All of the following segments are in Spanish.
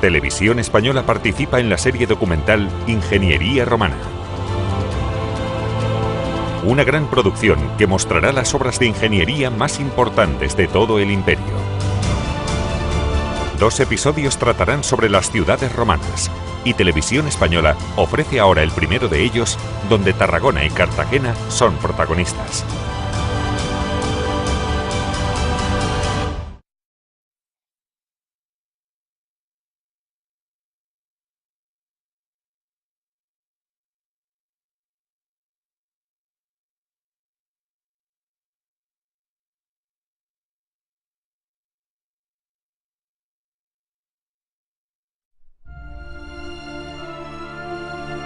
Televisión Española participa en la serie documental Ingeniería Romana. Una gran producción que mostrará las obras de ingeniería más importantes de todo el imperio. 2 episodios tratarán sobre las ciudades romanas y Televisión Española ofrece ahora el primero de ellos, donde Tarragona y Cartagena son protagonistas.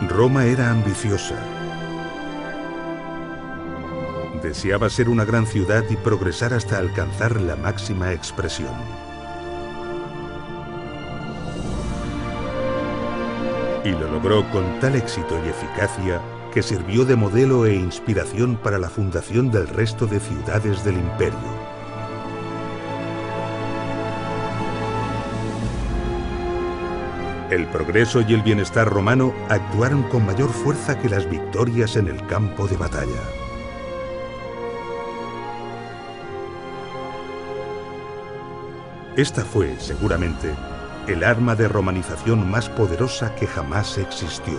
Roma era ambiciosa. Deseaba ser una gran ciudad y progresar hasta alcanzar la máxima expresión. Y lo logró con tal éxito y eficacia que sirvió de modelo e inspiración para la fundación del resto de ciudades del imperio. El progreso y el bienestar romano actuaron con mayor fuerza que las victorias en el campo de batalla. Esta fue, seguramente, el arma de romanización más poderosa que jamás existió.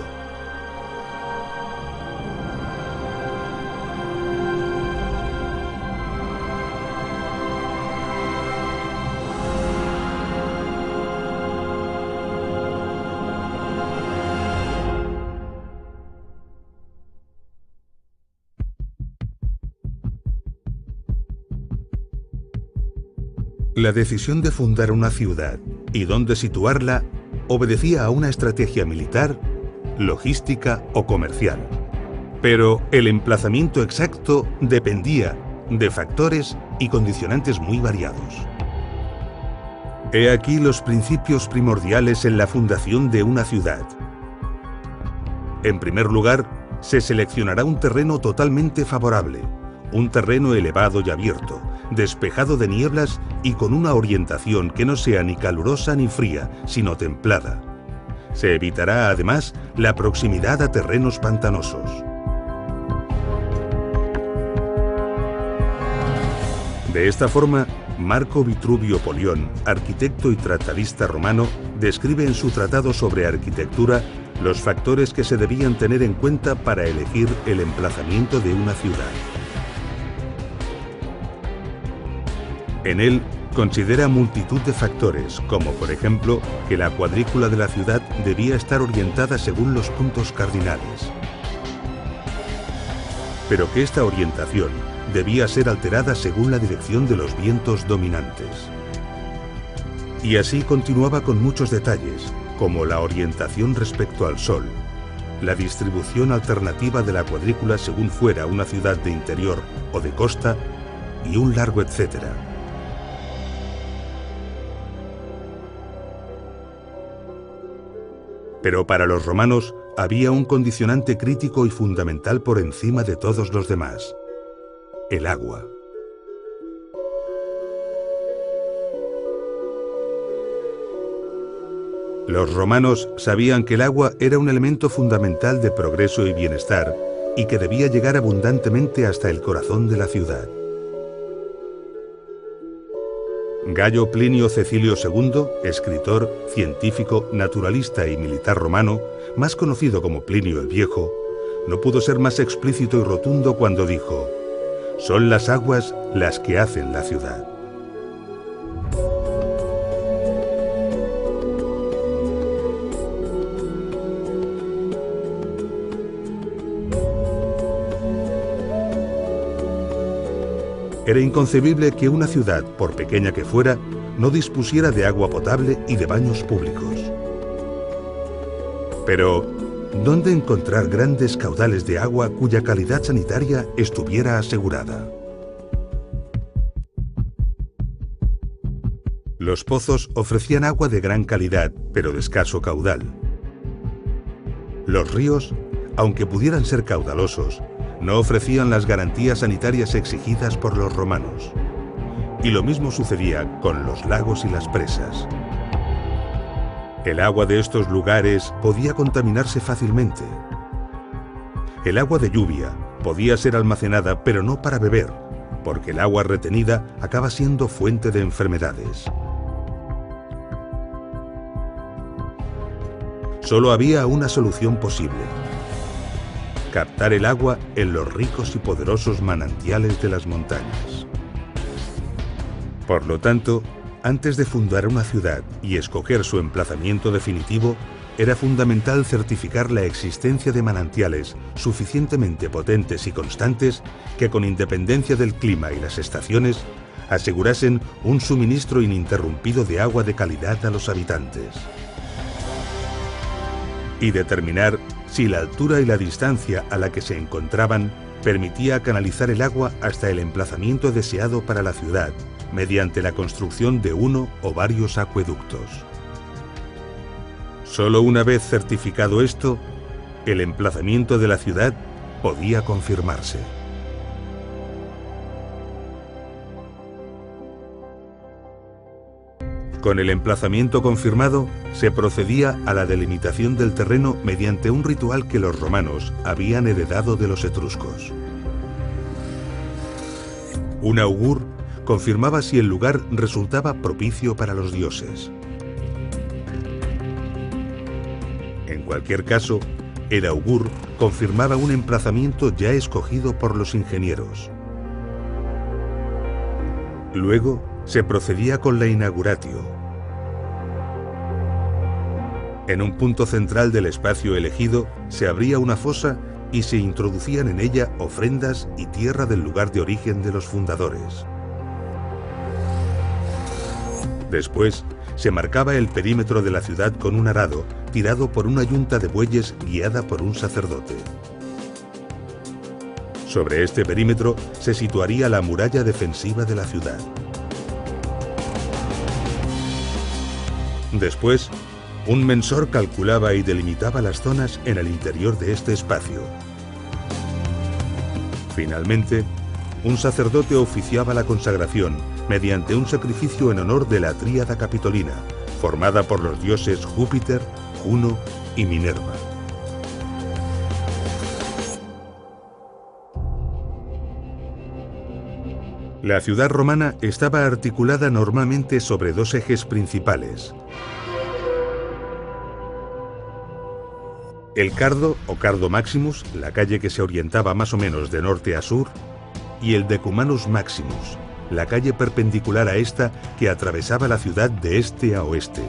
La decisión de fundar una ciudad y dónde situarla obedecía a una estrategia militar, logística o comercial. Pero el emplazamiento exacto dependía de factores y condicionantes muy variados. He aquí los principios primordiales en la fundación de una ciudad. En primer lugar, se seleccionará un terreno totalmente favorable, un terreno elevado y abierto, despejado de nieblas y con una orientación que no sea ni calurosa ni fría, sino templada. Se evitará además la proximidad a terrenos pantanosos. De esta forma, Marco Vitruvio Polión, arquitecto y tratadista romano, describe en su tratado sobre arquitectura los factores que se debían tener en cuenta para elegir el emplazamiento de una ciudad. En él considera multitud de factores, como por ejemplo que la cuadrícula de la ciudad debía estar orientada según los puntos cardinales, pero que esta orientación debía ser alterada según la dirección de los vientos dominantes. Y así continuaba con muchos detalles, como la orientación respecto al sol, la distribución alternativa de la cuadrícula según fuera una ciudad de interior o de costa, y un largo etcétera. Pero para los romanos había un condicionante crítico y fundamental por encima de todos los demás: el agua. Los romanos sabían que el agua era un elemento fundamental de progreso y bienestar y que debía llegar abundantemente hasta el corazón de la ciudad. Gayo Plinio Cecilio II, escritor, científico, naturalista y militar romano, más conocido como Plinio el Viejo, no pudo ser más explícito y rotundo cuando dijo: «Son las aguas las que hacen la ciudad». Era inconcebible que una ciudad, por pequeña que fuera, no dispusiera de agua potable y de baños públicos. Pero, ¿dónde encontrar grandes caudales de agua cuya calidad sanitaria estuviera asegurada? Los pozos ofrecían agua de gran calidad, pero de escaso caudal. Los ríos, aunque pudieran ser caudalosos, no ofrecían las garantías sanitarias exigidas por los romanos. Y lo mismo sucedía con los lagos y las presas. El agua de estos lugares podía contaminarse fácilmente. El agua de lluvia podía ser almacenada, pero no para beber, porque el agua retenida acaba siendo fuente de enfermedades. Solo había una solución posible: captar el agua en los ricos y poderosos manantiales de las montañas. Por lo tanto, antes de fundar una ciudad y escoger su emplazamiento definitivo, era fundamental certificar la existencia de manantiales suficientemente potentes y constantes que, con independencia del clima y las estaciones, asegurasen un suministro ininterrumpido de agua de calidad a los habitantes. Y determinar si la altura y la distancia a la que se encontraban permitía canalizar el agua hasta el emplazamiento deseado para la ciudad, mediante la construcción de uno o varios acueductos. Solo una vez certificado esto, el emplazamiento de la ciudad podía confirmarse. Con el emplazamiento confirmado, se procedía a la delimitación del terreno mediante un ritual que los romanos habían heredado de los etruscos. Un augur confirmaba si el lugar resultaba propicio para los dioses. En cualquier caso, el augur confirmaba un emplazamiento ya escogido por los ingenieros. Luego se procedía con la inauguratio. En un punto central del espacio elegido se abría una fosa y se introducían en ella ofrendas y tierra del lugar de origen de los fundadores. Después, se marcaba el perímetro de la ciudad con un arado, tirado por una yunta de bueyes guiada por un sacerdote. Sobre este perímetro se situaría la muralla defensiva de la ciudad. Después, un mensor calculaba y delimitaba las zonas en el interior de este espacio. Finalmente, un sacerdote oficiaba la consagración mediante un sacrificio en honor de la tríada capitolina, formada por los dioses Júpiter, Juno y Minerva. La ciudad romana estaba articulada normalmente sobre dos ejes principales: el Cardo o Cardo Maximus, la calle que se orientaba más o menos de norte a sur, y el Decumanus Maximus, la calle perpendicular a esta que atravesaba la ciudad de este a oeste.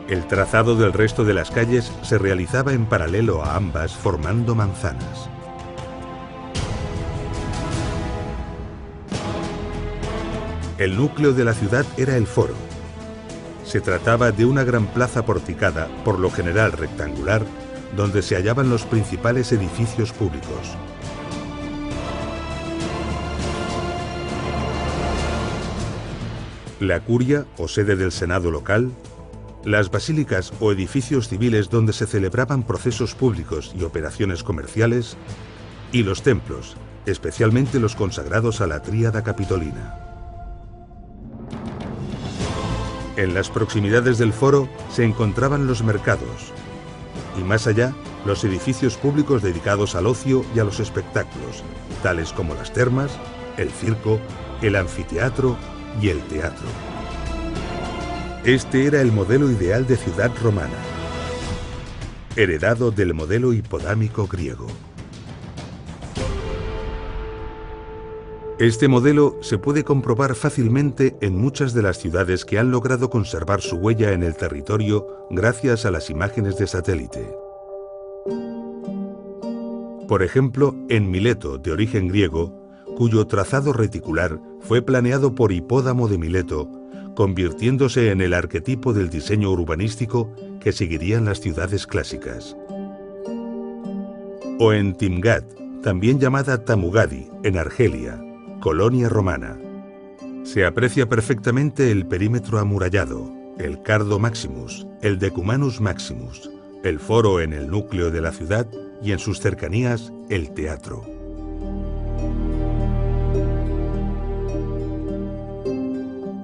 El trazado del resto de las calles se realizaba en paralelo a ambas, formando manzanas. El núcleo de la ciudad era el foro. Se trataba de una gran plaza porticada, por lo general rectangular, donde se hallaban los principales edificios públicos. La curia o sede del senado local, las basílicas o edificios civiles donde se celebraban procesos públicos y operaciones comerciales, y los templos, especialmente los consagrados a la tríada capitolina. En las proximidades del foro se encontraban los mercados, y más allá, los edificios públicos dedicados al ocio y a los espectáculos, tales como las termas, el circo, el anfiteatro y el teatro. Este era el modelo ideal de ciudad romana, heredado del modelo hipodámico griego. Este modelo se puede comprobar fácilmente en muchas de las ciudades que han logrado conservar su huella en el territorio gracias a las imágenes de satélite. Por ejemplo, en Mileto, de origen griego, cuyo trazado reticular fue planeado por Hipódamo de Mileto, convirtiéndose en el arquetipo del diseño urbanístico que seguirían las ciudades clásicas. O en Timgad, también llamada Tamugadi, en Argelia, colonia romana. Se aprecia perfectamente el perímetro amurallado, el Cardo Maximus, el Decumanus Maximus, el foro en el núcleo de la ciudad y en sus cercanías el teatro.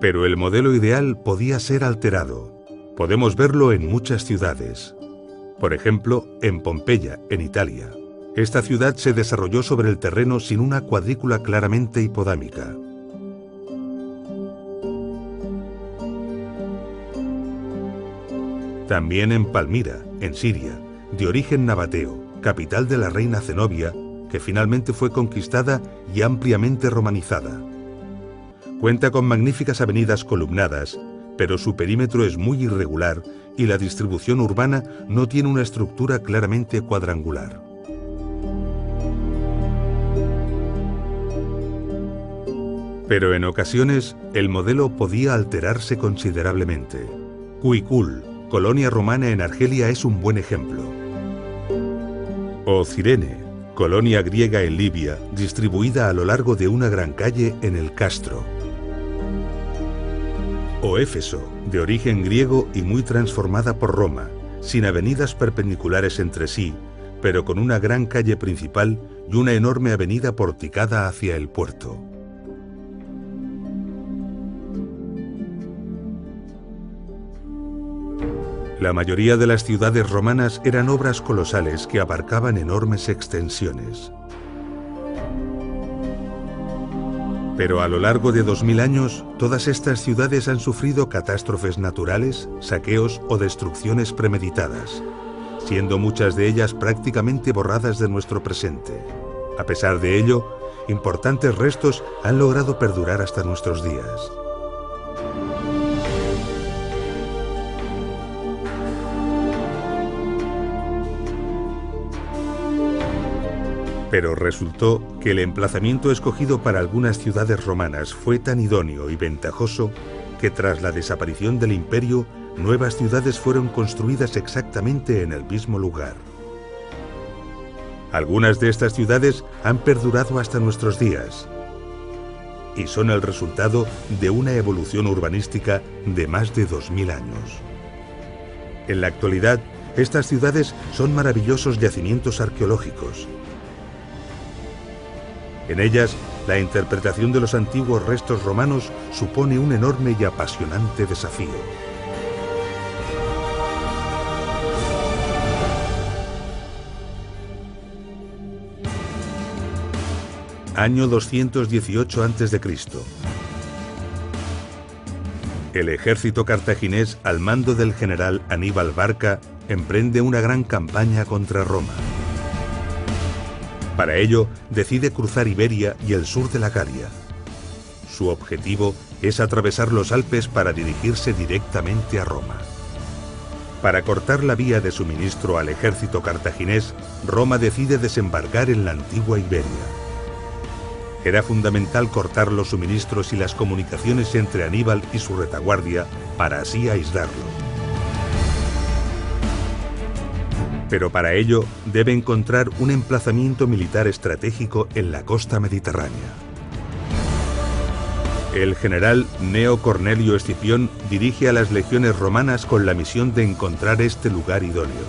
Pero el modelo ideal podía ser alterado. Podemos verlo en muchas ciudades. Por ejemplo, en Pompeya, en Italia. Esta ciudad se desarrolló sobre el terreno sin una cuadrícula claramente hipodámica. También en Palmira, en Siria, de origen nabateo, capital de la reina Zenobia, que finalmente fue conquistada y ampliamente romanizada. Cuenta con magníficas avenidas columnadas, pero su perímetro es muy irregular y la distribución urbana no tiene una estructura claramente cuadrangular. Pero en ocasiones el modelo podía alterarse considerablemente. Cuicul, colonia romana en Argelia, es un buen ejemplo. O Cirene, colonia griega en Libia, distribuida a lo largo de una gran calle en el Castro. O Éfeso, de origen griego y muy transformada por Roma, sin avenidas perpendiculares entre sí, pero con una gran calle principal y una enorme avenida porticada hacia el puerto. La mayoría de las ciudades romanas eran obras colosales que abarcaban enormes extensiones. Pero a lo largo de 2000 años, todas estas ciudades han sufrido catástrofes naturales, saqueos o destrucciones premeditadas, siendo muchas de ellas prácticamente borradas de nuestro presente. A pesar de ello, importantes restos han logrado perdurar hasta nuestros días. Pero resultó que el emplazamiento escogido para algunas ciudades romanas fue tan idóneo y ventajoso que tras la desaparición del imperio, nuevas ciudades fueron construidas exactamente en el mismo lugar. Algunas de estas ciudades han perdurado hasta nuestros días y son el resultado de una evolución urbanística de más de 2000 años. En la actualidad, estas ciudades son maravillosos yacimientos arqueológicos. En ellas, la interpretación de los antiguos restos romanos supone un enorme y apasionante desafío. Año 218 a.C. El ejército cartaginés, al mando del general Aníbal Barca, emprende una gran campaña contra Roma. Para ello, decide cruzar Iberia y el sur de la Galia. Su objetivo es atravesar los Alpes para dirigirse directamente a Roma. Para cortar la vía de suministro al ejército cartaginés, Roma decide desembarcar en la antigua Iberia. Era fundamental cortar los suministros y las comunicaciones entre Aníbal y su retaguardia para así aislarlo. Pero para ello debe encontrar un emplazamiento militar estratégico en la costa mediterránea. El general Gneo Cornelio Escipión dirige a las legiones romanas con la misión de encontrar este lugar idóneo.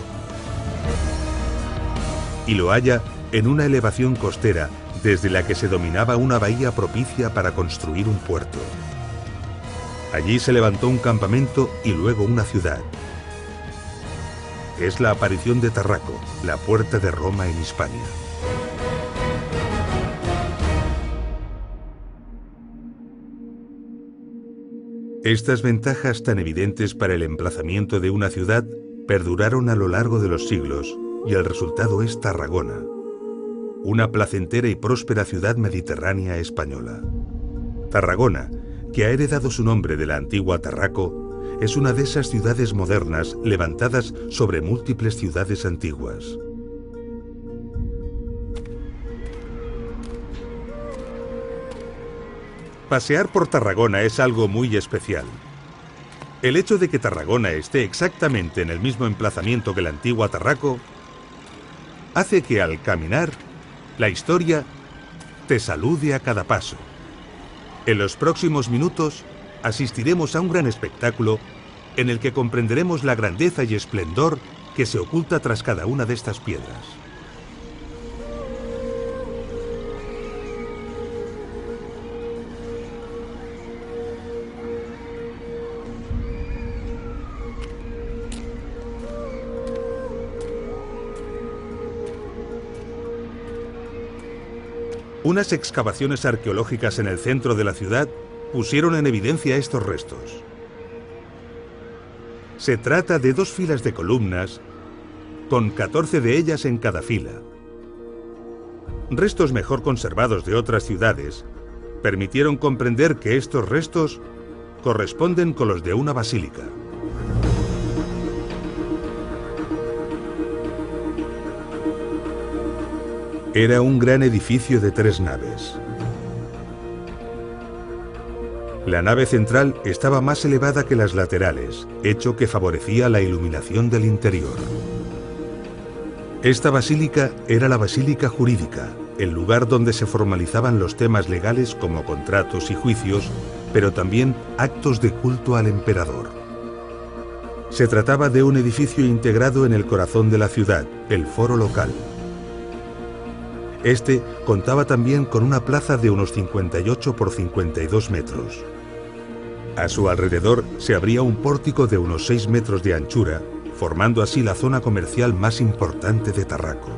Y lo halla en una elevación costera desde la que se dominaba una bahía propicia para construir un puerto. Allí se levantó un campamento y luego una ciudad. Es la aparición de Tarraco, la puerta de Roma en Hispania. Estas ventajas tan evidentes para el emplazamiento de una ciudad perduraron a lo largo de los siglos y el resultado es Tarragona, una placentera y próspera ciudad mediterránea española. Tarragona, que ha heredado su nombre de la antigua Tarraco, es una de esas ciudades modernas levantadas sobre múltiples ciudades antiguas. Pasear por Tarragona es algo muy especial. El hecho de que Tarragona esté exactamente en el mismo emplazamiento que la antigua Tarraco hace que al caminar, la historia te salude a cada paso. En los próximos minutos asistiremos a un gran espectáculo en el que comprenderemos la grandeza y esplendor que se oculta tras cada una de estas piedras. Unas excavaciones arqueológicas en el centro de la ciudad pusieron en evidencia estos restos. Se trata de 2 filas de columnas, con 14 de ellas en cada fila. Restos mejor conservados de otras ciudades permitieron comprender que estos restos corresponden con los de una basílica. Era un gran edificio de 3 naves. La nave central estaba más elevada que las laterales, hecho que favorecía la iluminación del interior. Esta basílica era la basílica jurídica, el lugar donde se formalizaban los temas legales como contratos y juicios, pero también actos de culto al emperador. Se trataba de un edificio integrado en el corazón de la ciudad, el foro local. Este contaba también con una plaza de unos 58 por 52 metros. A su alrededor se abría un pórtico de unos 6 metros de anchura, formando así la zona comercial más importante de Tarraco.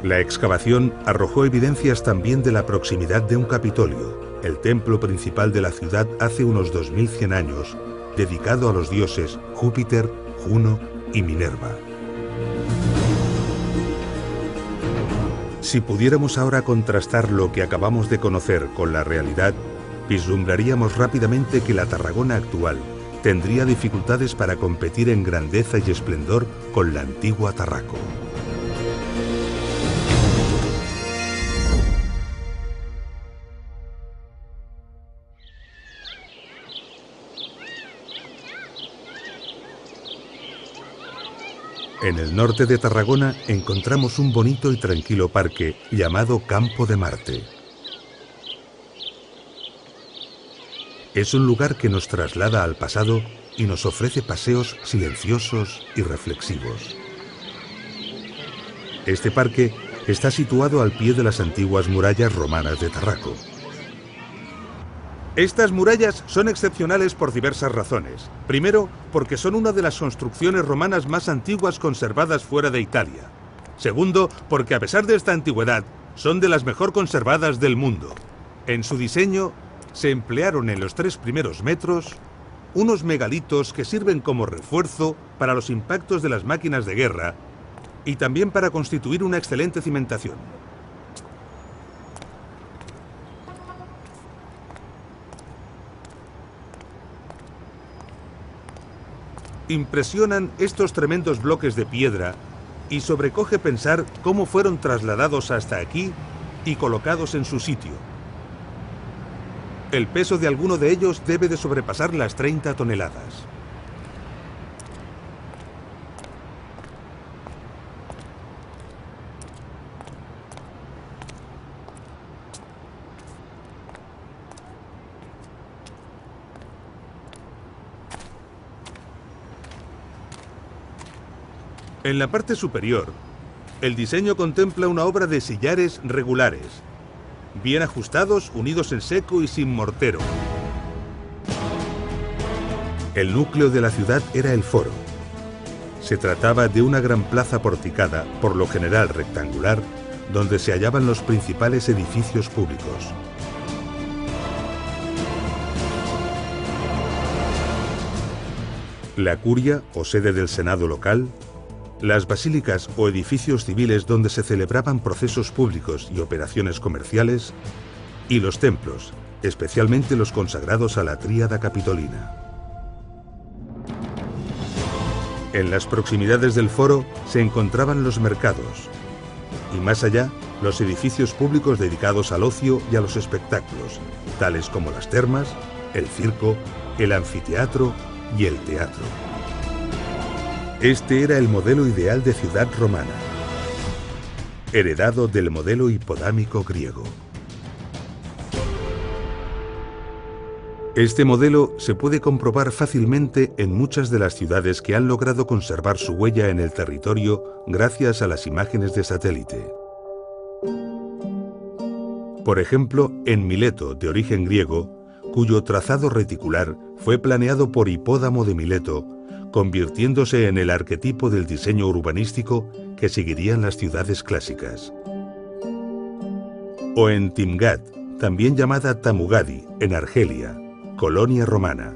La excavación arrojó evidencias también de la proximidad de un Capitolio, el templo principal de la ciudad hace unos 2100 años, dedicado a los dioses Júpiter, Juno y Minerva. Si pudiéramos ahora contrastar lo que acabamos de conocer con la realidad, vislumbraríamos rápidamente que la Tarragona actual tendría dificultades para competir en grandeza y esplendor con la antigua Tarraco. En el norte de Tarragona encontramos un bonito y tranquilo parque llamado Campo de Marte. Es un lugar que nos traslada al pasado y nos ofrece paseos silenciosos y reflexivos. Este parque está situado al pie de las antiguas murallas romanas de Tarraco. Estas murallas son excepcionales por diversas razones. Primero, porque son una de las construcciones romanas más antiguas conservadas fuera de Italia. Segundo, porque a pesar de esta antigüedad, son de las mejor conservadas del mundo. En su diseño se emplearon en los 3 primeros metros unos megalitos que sirven como refuerzo para los impactos de las máquinas de guerra y también para constituir una excelente cimentación. Impresionan estos tremendos bloques de piedra y sobrecoge pensar cómo fueron trasladados hasta aquí y colocados en su sitio. El peso de alguno de ellos debe de sobrepasar las 30 toneladas. En la parte superior, el diseño contempla una obra de sillares regulares, bien ajustados, unidos en seco y sin mortero. El núcleo de la ciudad era el foro. Se trataba de una gran plaza porticada, por lo general rectangular, donde se hallaban los principales edificios públicos. La curia, o sede del senado local, las basílicas o edificios civiles donde se celebraban procesos públicos y operaciones comerciales, y los templos, especialmente los consagrados a la tríada capitolina. En las proximidades del foro se encontraban los mercados, y más allá, los edificios públicos dedicados al ocio y a los espectáculos, tales como las termas, el circo, el anfiteatro y el teatro. Este era el modelo ideal de ciudad romana, heredado del modelo hipodámico griego. Este modelo se puede comprobar fácilmente en muchas de las ciudades que han logrado conservar su huella en el territorio gracias a las imágenes de satélite. Por ejemplo, en Mileto, de origen griego, cuyo trazado reticular fue planeado por Hipódamo de Mileto, convirtiéndose en el arquetipo del diseño urbanístico que seguirían las ciudades clásicas. o en Timgad, también llamada Tamugadi, en Argelia, colonia romana.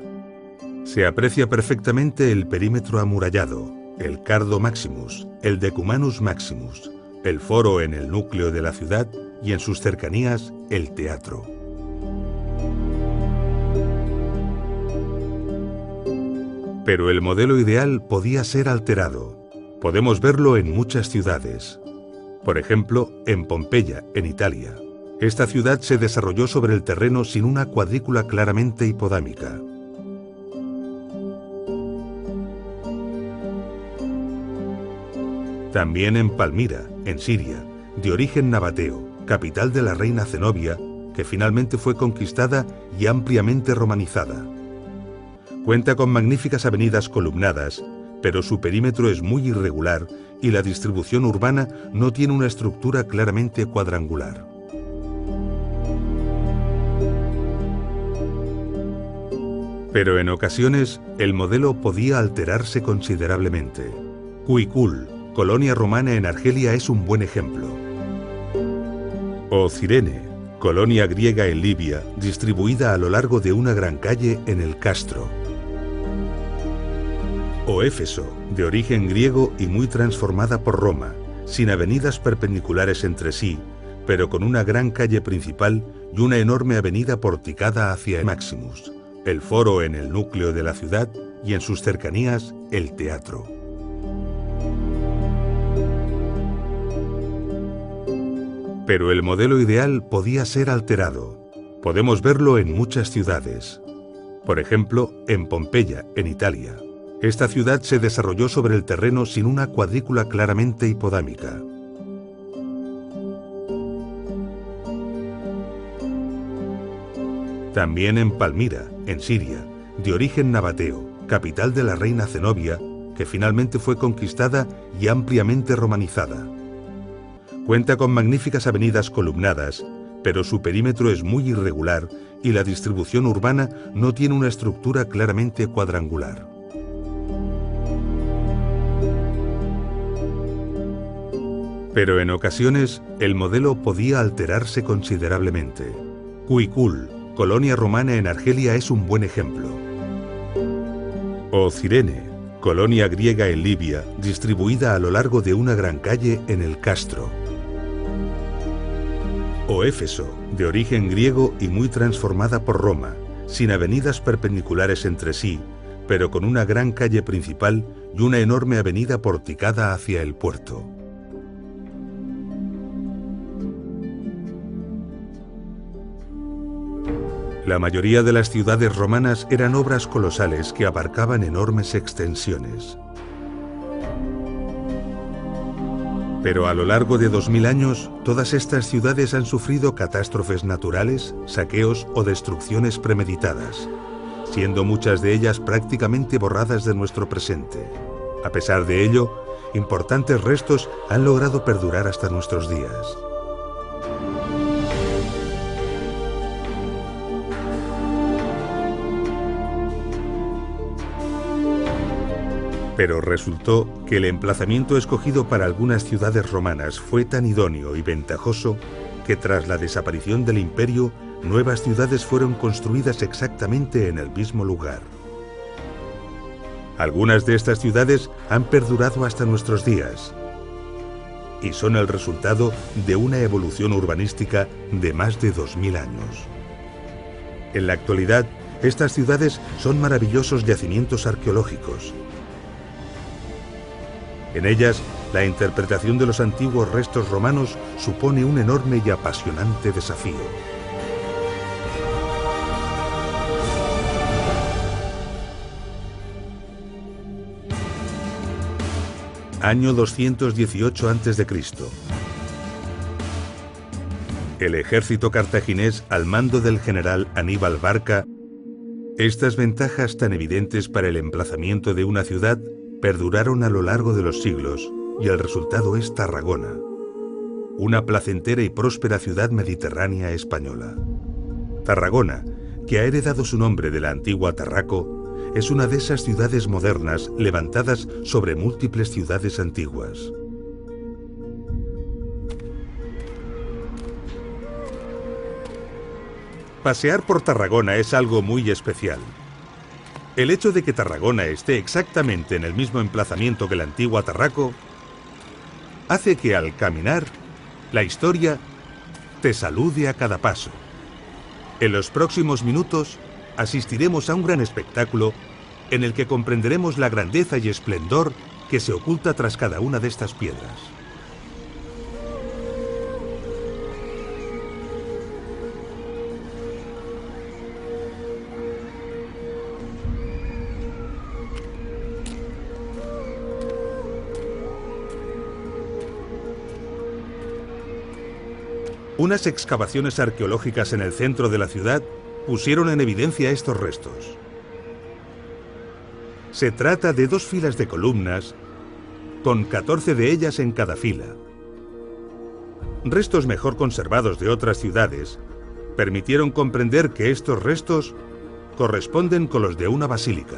Se aprecia perfectamente el perímetro amurallado, el Cardo Maximus, el Decumanus Maximus, el foro en el núcleo de la ciudad y en sus cercanías el teatro. Pero el modelo ideal podía ser alterado. Podemos verlo en muchas ciudades. Por ejemplo, en Pompeya, en Italia. Esta ciudad se desarrolló sobre el terreno sin una cuadrícula claramente hipodámica. También en Palmira, en Siria, de origen nabateo, capital de la reina Zenobia, que finalmente fue conquistada y ampliamente romanizada. Cuenta con magníficas avenidas columnadas, pero su perímetro es muy irregular y la distribución urbana no tiene una estructura claramente cuadrangular. Pero en ocasiones el modelo podía alterarse considerablemente. Cuicul, colonia romana en Argelia, es un buen ejemplo. O Cirene, colonia griega en Libia, distribuida a lo largo de una gran calle en el Castro. O Éfeso, de origen griego y muy transformada por Roma, sin avenidas perpendiculares entre sí, pero con una gran calle principal y una enorme avenida porticada hacia el Maximus, el foro en el núcleo de la ciudad y en sus cercanías el teatro. Pero el modelo ideal podía ser alterado. Podemos verlo en muchas ciudades. Por ejemplo, en Pompeya, en Italia. Esta ciudad se desarrolló sobre el terreno sin una cuadrícula claramente hipodámica. También en Palmira, en Siria, de origen nabateo, capital de la reina Zenobia, que finalmente fue conquistada y ampliamente romanizada. Cuenta con magníficas avenidas columnadas, pero su perímetro es muy irregular y la distribución urbana no tiene una estructura claramente cuadrangular. Pero en ocasiones el modelo podía alterarse considerablemente. Cuicul, colonia romana en Argelia, es un buen ejemplo. O Cirene, colonia griega en Libia, distribuida a lo largo de una gran calle en el Castro. O Éfeso, de origen griego y muy transformada por Roma, sin avenidas perpendiculares entre sí, pero con una gran calle principal y una enorme avenida porticada hacia el puerto. La mayoría de las ciudades romanas eran obras colosales que abarcaban enormes extensiones. Pero a lo largo de 2000 años, todas estas ciudades han sufrido catástrofes naturales, saqueos o destrucciones premeditadas, siendo muchas de ellas prácticamente borradas de nuestro presente. A pesar de ello, importantes restos han logrado perdurar hasta nuestros días. Pero resultó que el emplazamiento escogido para algunas ciudades romanas fue tan idóneo y ventajoso que tras la desaparición del imperio, nuevas ciudades fueron construidas exactamente en el mismo lugar. Algunas de estas ciudades han perdurado hasta nuestros días y son el resultado de una evolución urbanística de más de 2000 años. En la actualidad, estas ciudades son maravillosos yacimientos arqueológicos. En ellas, la interpretación de los antiguos restos romanos supone un enorme y apasionante desafío. Año 218 a.C. El ejército cartaginés al mando del general Aníbal Barca. Estas ventajas tan evidentes para el emplazamiento de una ciudad perduraron a lo largo de los siglos y el resultado es Tarragona, una placentera y próspera ciudad mediterránea española. Tarragona, que ha heredado su nombre de la antigua Tarraco, es una de esas ciudades modernas levantadas sobre múltiples ciudades antiguas. Pasear por Tarragona es algo muy especial. El hecho de que Tarragona esté exactamente en el mismo emplazamiento que la antigua Tarraco hace que al caminar, la historia te salude a cada paso. En los próximos minutos asistiremos a un gran espectáculo en el que comprenderemos la grandeza y esplendor que se oculta tras cada una de estas piedras. Unas excavaciones arqueológicas en el centro de la ciudad pusieron en evidencia estos restos. Se trata de 2 filas de columnas, con 14 de ellas en cada fila. Restos mejor conservados de otras ciudades permitieron comprender que estos restos corresponden con los de una basílica.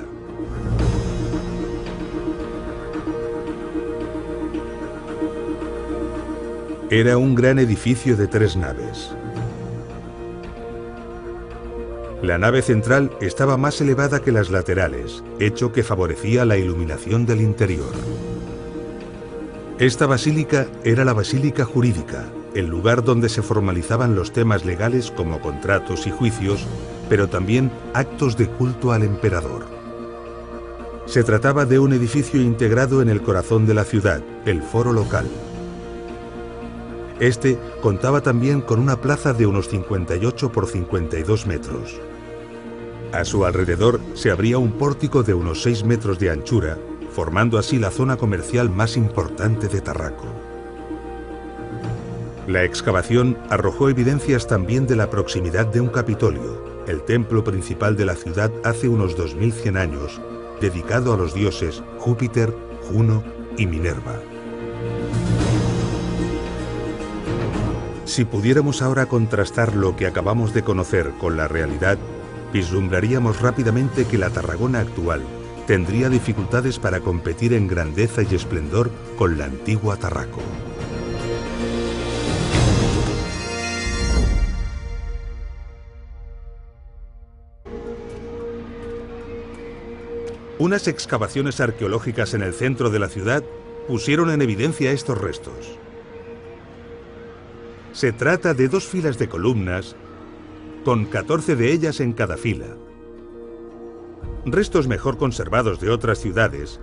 Era un gran edificio de 3 naves. La nave central estaba más elevada que las laterales, hecho que favorecía la iluminación del interior. Esta basílica era la basílica jurídica, el lugar donde se formalizaban los temas legales como contratos y juicios, pero también actos de culto al emperador. Se trataba de un edificio integrado en el corazón de la ciudad, el foro local. Este contaba también con una plaza de unos 58 por 52 metros. A su alrededor se abría un pórtico de unos 6 metros de anchura, formando así la zona comercial más importante de Tarraco. La excavación arrojó evidencias también de la proximidad de un Capitolio, el templo principal de la ciudad hace unos 2100 años, dedicado a los dioses Júpiter, Juno y Minerva. Si pudiéramos ahora contrastar lo que acabamos de conocer con la realidad, vislumbraríamos rápidamente que la Tarragona actual tendría dificultades para competir en grandeza y esplendor con la antigua Tarraco. Unas excavaciones arqueológicas en el centro de la ciudad pusieron en evidencia estos restos. Se trata de 2 filas de columnas, con 14 de ellas en cada fila. Restos mejor conservados de otras ciudades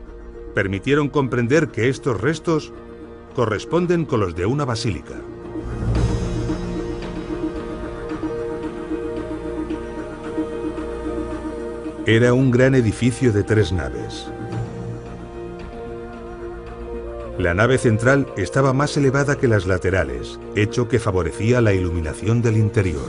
permitieron comprender que estos restos corresponden con los de una basílica. Era un gran edificio de 3 naves. La nave central estaba más elevada que las laterales, hecho que favorecía la iluminación del interior.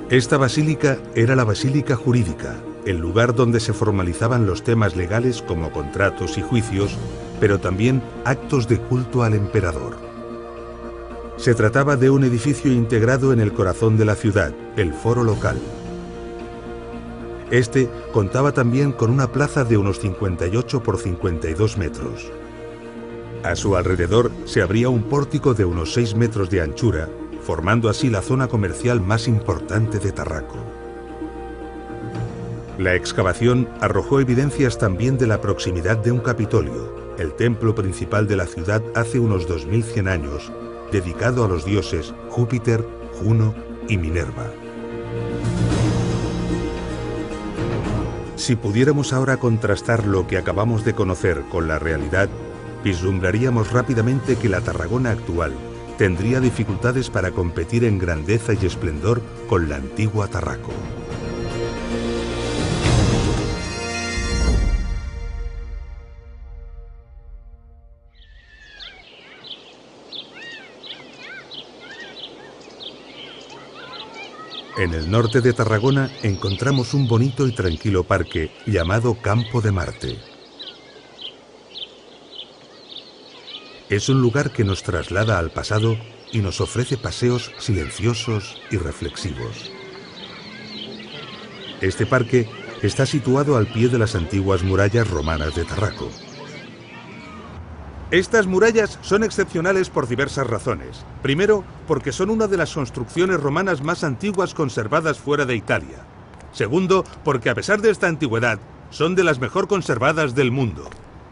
Esta basílica era la basílica jurídica, el lugar donde se formalizaban los temas legales como contratos y juicios, pero también actos de culto al emperador. Se trataba de un edificio integrado en el corazón de la ciudad, el foro local. Este contaba también con una plaza de unos 58 por 52 metros. A su alrededor se abría un pórtico de unos 6 metros de anchura, formando así la zona comercial más importante de Tarraco. La excavación arrojó evidencias también de la proximidad de un Capitolio, el templo principal de la ciudad hace unos 2100 años, dedicado a los dioses Júpiter, Juno y Minerva. Si pudiéramos ahora contrastar lo que acabamos de conocer con la realidad, vislumbraríamos rápidamente que la Tarragona actual tendría dificultades para competir en grandeza y esplendor con la antigua Tarraco. En el norte de Tarragona encontramos un bonito y tranquilo parque llamado Campo de Marte. Es un lugar que nos traslada al pasado y nos ofrece paseos silenciosos y reflexivos. Este parque está situado al pie de las antiguas murallas romanas de Tarraco. Estas murallas son excepcionales por diversas razones. Primero, porque son una de las construcciones romanas más antiguas conservadas fuera de Italia. Segundo, porque a pesar de esta antigüedad, son de las mejor conservadas del mundo.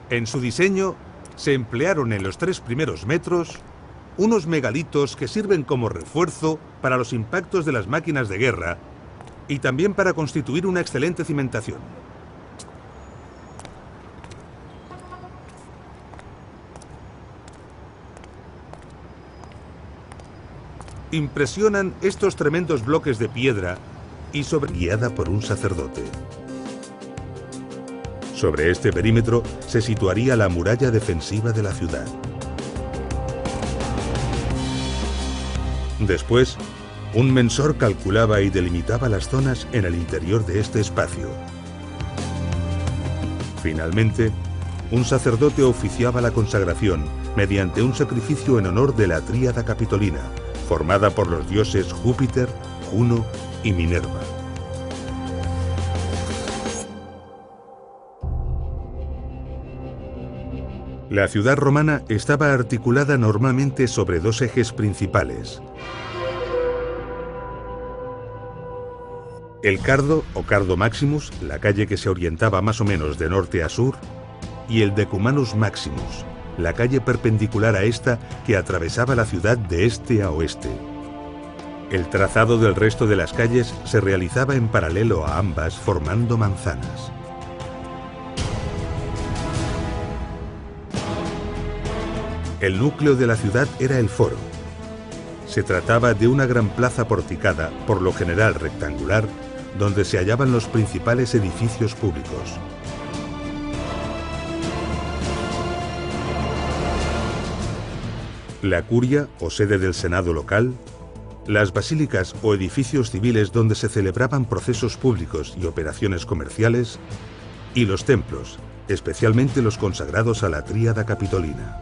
En su diseño, se emplearon en los 3 primeros metros unos megalitos que sirven como refuerzo para los impactos de las máquinas de guerra y también para constituir una excelente cimentación. Impresionan estos tremendos bloques de piedra y guiada por un sacerdote. Sobre este perímetro se situaría la muralla defensiva de la ciudad. Después, un mensor calculaba y delimitaba las zonas en el interior de este espacio. Finalmente, un sacerdote oficiaba la consagración mediante un sacrificio en honor de la tríada capitolina, formada por los dioses Júpiter, Juno y Minerva. La ciudad romana estaba articulada normalmente sobre 2 ejes principales. El Cardo o Cardo Maximus, la calle que se orientaba más o menos de norte a sur, y el Decumanus Maximus, la calle perpendicular a esta que atravesaba la ciudad de este a oeste. El trazado del resto de las calles se realizaba en paralelo a ambas, formando manzanas. El núcleo de la ciudad era el Foro. Se trataba de una gran plaza porticada, por lo general rectangular, donde se hallaban los principales edificios públicos. La curia, o sede del senado local, las basílicas o edificios civiles donde se celebraban procesos públicos y operaciones comerciales, y los templos, especialmente los consagrados a la tríada capitolina.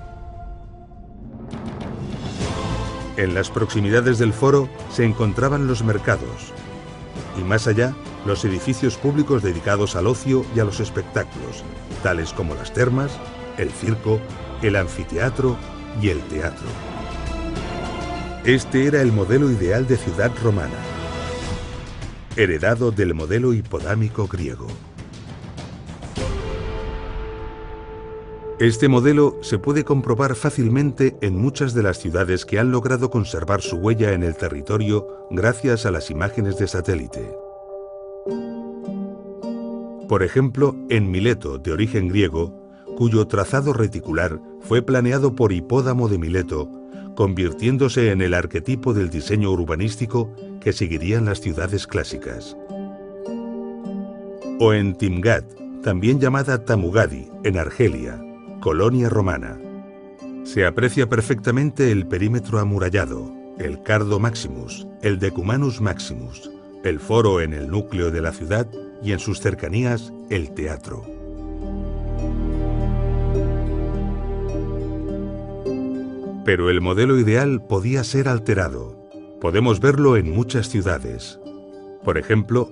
En las proximidades del foro se encontraban los mercados, y más allá, los edificios públicos dedicados al ocio y a los espectáculos, tales como las termas, el circo, el anfiteatro y el teatro. Este era el modelo ideal de ciudad romana, heredado del modelo hipodámico griego. Este modelo se puede comprobar fácilmente en muchas de las ciudades que han logrado conservar su huella en el territorio gracias a las imágenes de satélite. Por ejemplo, en Mileto, de origen griego, cuyo trazado reticular fue planeado por Hipódamo de Mileto, convirtiéndose en el arquetipo del diseño urbanístico que seguirían las ciudades clásicas. O en Timgad, también llamada Tamugadi, en Argelia, colonia romana. Se aprecia perfectamente el perímetro amurallado, el Cardo Maximus, el Decumanus Maximus, el foro en el núcleo de la ciudad y en sus cercanías el teatro. Pero el modelo ideal podía ser alterado. Podemos verlo en muchas ciudades. Por ejemplo,